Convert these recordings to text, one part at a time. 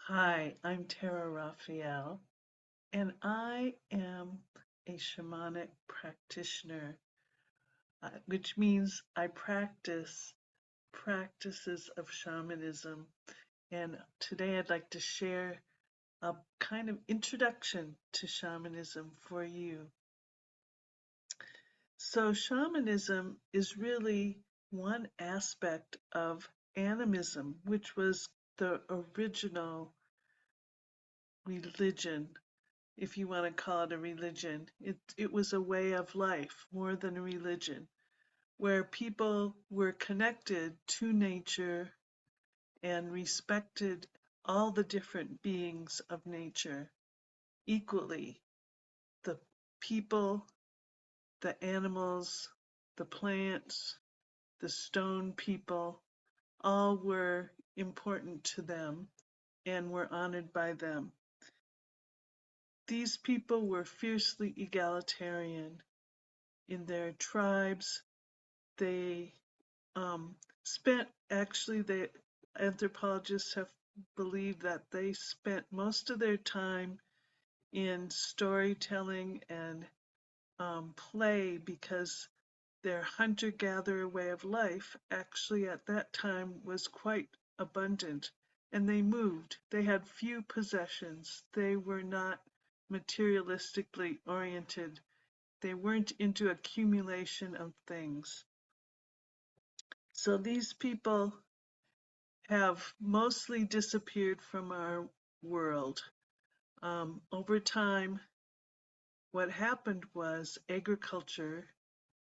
Hi, I'm Terra Rafael, and I am a shamanic practitioner, which means I practice practices of shamanism. And today I'd like to share a kind of introduction to shamanism for you. So, shamanism is really one aspect of animism, which was the original religion, if you want to call it a religion. It was a way of life more than a religion, where people were connected to nature and respected all the different beings of nature equally. The people, the animals, the plants, the stone people, all were important to them and were honored by them. These people were fiercely egalitarian in their tribes. They spent, actually, the anthropologists have believed that they spent most of their time in storytelling and play because their hunter-gatherer way of life actually at that time was quite abundant, and they moved. They had few possessions. They were not materialistically oriented. They weren't into accumulation of things. So these people have mostly disappeared from our world. Over time, what happened was agriculture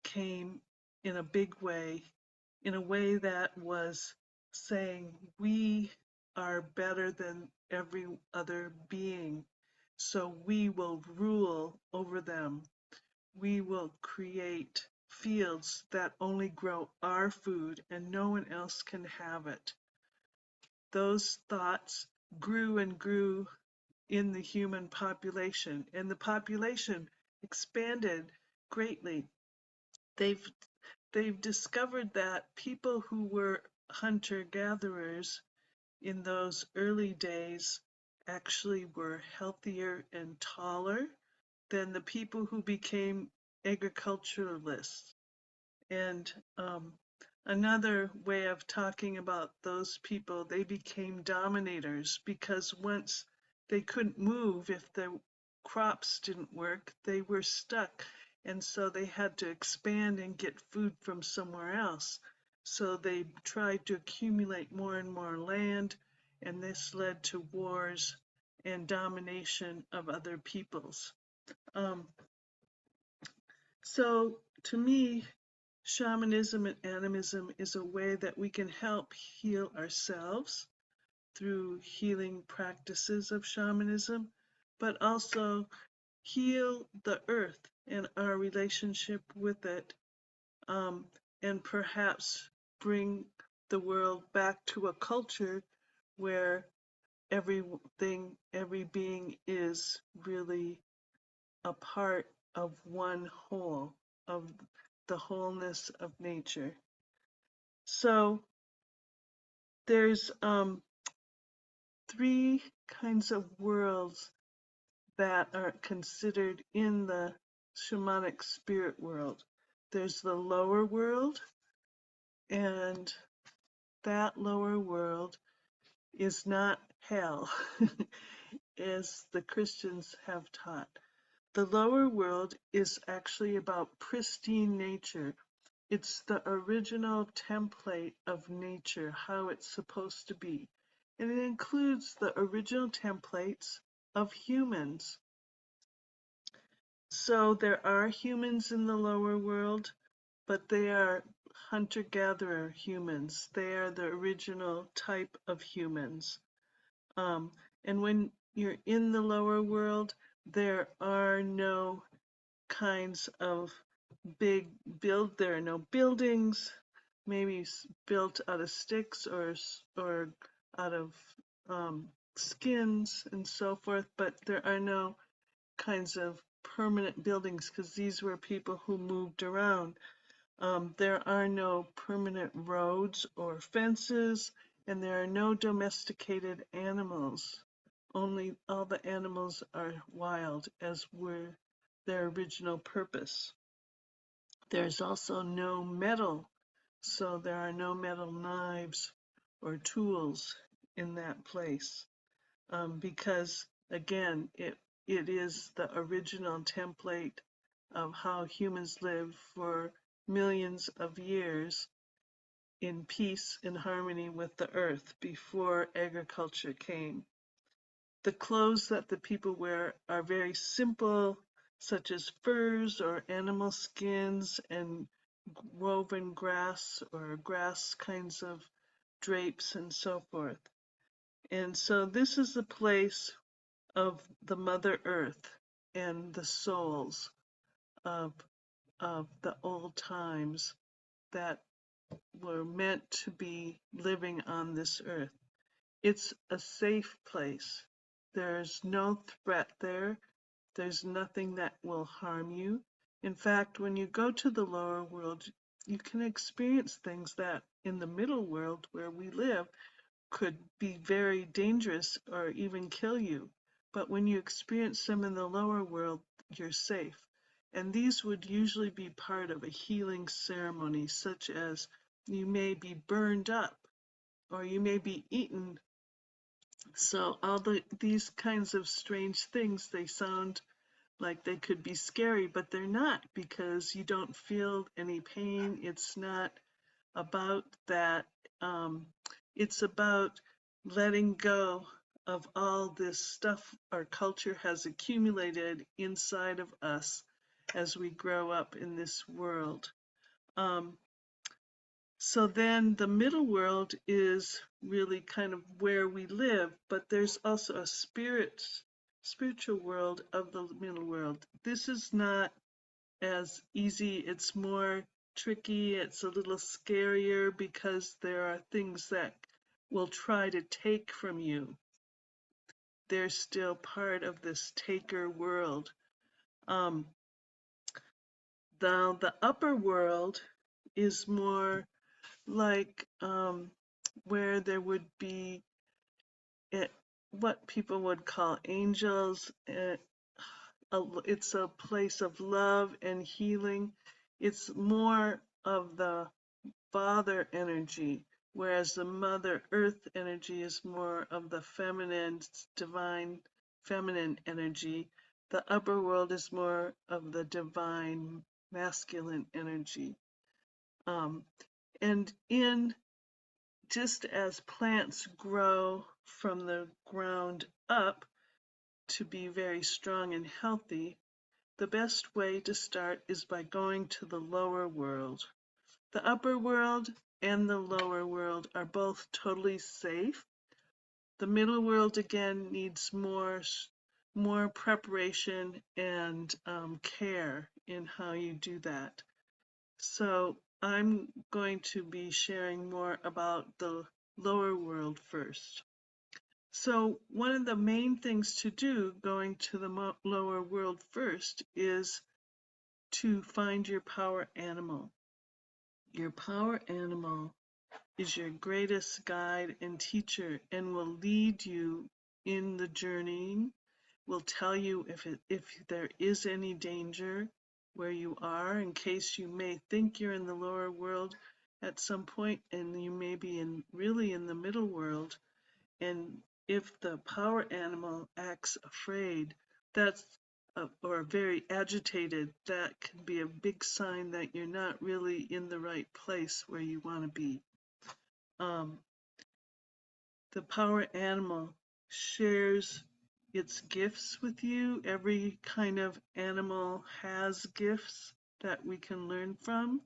came in a big way, in a way that was saying, we are better than every other being, so we will rule over them. We will create fields that only grow our food and no one else can have it. Those thoughts grew and grew in the human population, and the population expanded greatly. They've they've discovered that people who were hunter-gatherers in those early days actually were healthier and taller than the people who became agriculturalists. And another way of talking about those people, they became dominators because once they couldn't move, if the crops didn't work, they were stuck. And so they had to expand and get food from somewhere else. So they tried to accumulate more and more land, and this led to wars and domination of other peoples. Um, so to me, shamanism and animism is a way that we can help heal ourselves through healing practices of shamanism, but also heal the earth and our relationship with it, um, and perhaps bring the world back to a culture where everything, every being is really a part of one whole, of the wholeness of nature. So there's three kinds of worlds that are considered in the shamanic spirit world. There's the lower world, and that lower world is not hell, as the Christians have taught. The lower world is actually about pristine nature. It's the original template of nature, how it's supposed to be. And it includes the original templates of humans. So there are humans in the lower world, but they are hunter-gatherer humans. They are the original type of humans. Um, and when you're in the lower world, there are no kinds of there are no buildings, maybe built out of sticks or out of skins and so forth, but there are no kinds of permanent buildings because these were people who moved around. There are no permanent roads or fences, and there are no domesticated animals. Only all the animals are wild, as were their original purpose. There's also no metal, so there are no metal knives or tools in that place, because again, it is the original template of how humans lived for millions of years in peace and harmony with the earth before agriculture came. The clothes that the people wear are very simple, such as furs or animal skins and woven grass or grass kinds of drapes and so forth. And so this is the place of the Mother Earth and the souls of, of the old times that were meant to be living on this earth. It's a safe place. There's no threat there. There's nothing that will harm you. In fact, when you go to the lower world, you can experience things that in the middle world where we live could be very dangerous or even kill you. But when you experience them in the lower world, you're safe. And these would usually be part of a healing ceremony, such as you may be burned up or you may be eaten. So these kinds of strange things, they sound like they could be scary, but they're not, because you don't feel any pain. It's not about that. Um, it's about letting go of all this stuff our culture has accumulated inside of us as we grow up in this world. Um, so then the middle world is really kind of where we live, but there's also a spiritual world of the middle world. This is not as easy, it's more tricky, it's a little scarier because there are things that will try to take from you. They're still part of this taker world. Um, the upper world is more like where there would be it, what people would call angels. It's a place of love and healing. It's more of the father energy, whereas the Mother Earth energy is more of the feminine, divine, feminine energy. The upper world is more of the divine, masculine energy. Um, and in just as plants grow from the ground up to be very strong and healthy, the best way to start is by going to the lower world. The upper world and the lower world are both totally safe. The middle world again needs more preparation and care in how you do that. So I'm going to be sharing more about the lower world first. So one of the main things to do going to the lower world first is to find your power animal. Your power animal is your greatest guide and teacher and will lead you in the journey, will tell you if there is any danger where you are, in case you may think you're in the lower world at some point and you may be really in the middle world. And if the power animal acts afraid, that's or very agitated, that can be a big sign that you're not really in the right place where you want to be. Um, the power animal shares its gifts with you. Every kind of animal has gifts that we can learn from.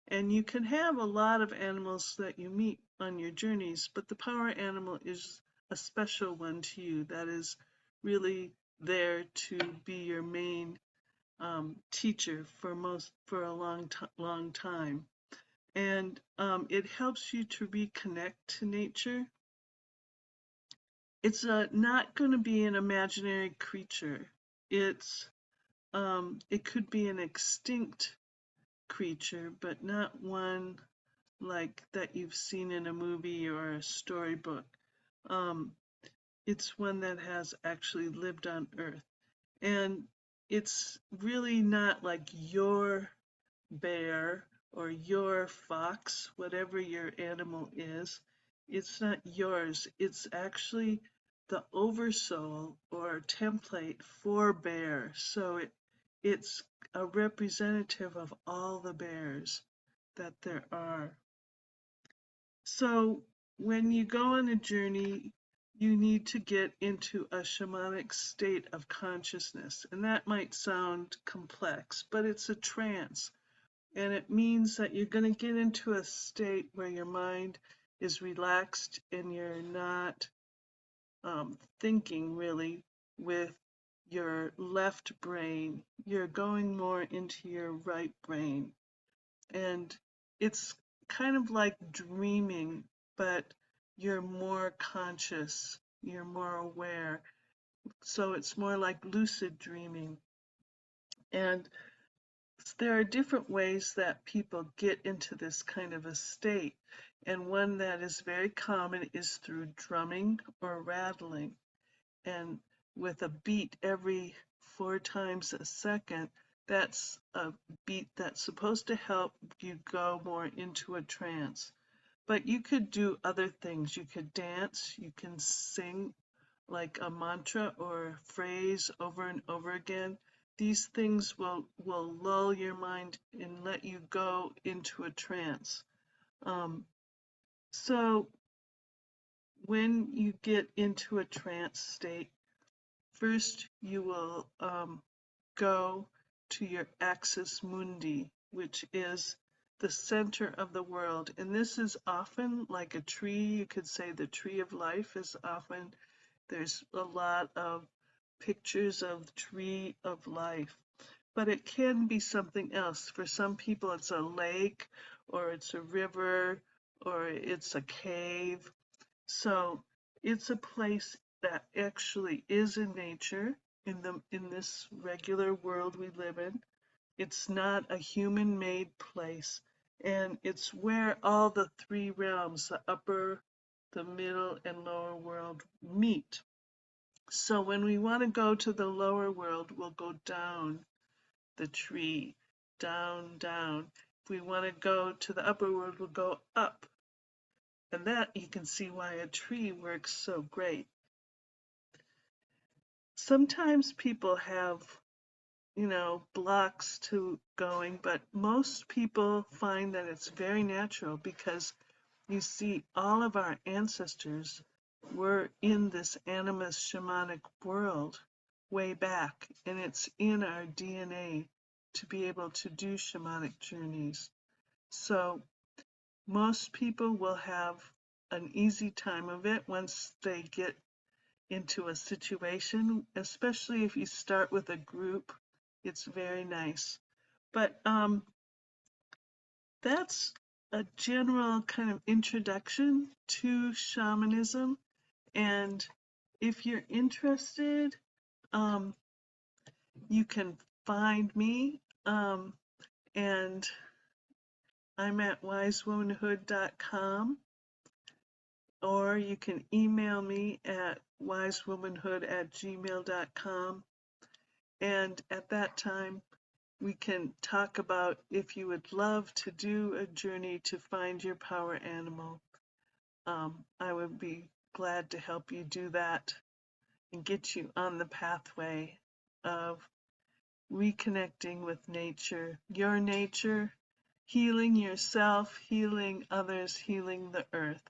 And you can have a lot of animals that you meet on your journeys, but the power animal is a special one to you that is really there to be your main teacher for a long time. And it helps you to reconnect to nature. It's not going to be an imaginary creature. It could be an extinct creature, but not one like that you've seen in a movie or a storybook. Um, it's one that has actually lived on Earth. And it's really not like your bear or your fox, whatever your animal is. It's not yours. It's actually the oversoul or template for bear. So it's a representative of all the bears that there are. So when you go on a journey, you need to get into a shamanic state of consciousness. And that might sound complex, but it's a trance. And it means that you're going to get into a state where your mind is relaxed and you're not thinking really with your left brain. You're going more into your right brain. And it's kind of like dreaming, but you're more conscious, you're more aware. So it's more like lucid dreaming. And there are different ways that people get into this kind of a state. And one that is very common is through drumming or rattling. And with a beat every 4 times a second, that's a beat that's supposed to help you go more into a trance. But you could do other things. You could dance, you can sing like a mantra or a phrase over and over again. These things will lull your mind and let you go into a trance. So when you get into a trance state, first you will go to your axis mundi, which is the center of the world. And this is often like a tree. You could say the tree of life is often, there's a lot of pictures of the tree of life. But it can be something else. For some people, it's a lake, or it's a river, or it's a cave. So it's a place that actually is in nature, in this regular world we live in. It's not a human-made place, and it's where all the three realms, the upper, the middle, and lower world meet. So when we want to go to the lower world, we'll go down the tree, down, down. If we want to go to the upper world, we'll go up. And that you can see why a tree works so great. Sometimes people have, blocks to going, but most people find that it's very natural because you see all of our ancestors were in this animist shamanic world way back, and it's in our DNA to be able to do shamanic journeys. So most people will have an easy time of it once they get into a situation, especially if you start with a group. It's very nice. But that's a general kind of introduction to shamanism. And if you're interested, you can find me. And I'm at wisewomanhood.com, or you can email me at wisewomanhood@gmail.com. And at that time, we can talk about if you would love to do a journey to find your power animal. I would be glad to help you do that and get you on the pathway of reconnecting with nature, your nature, healing yourself, healing others, healing the earth.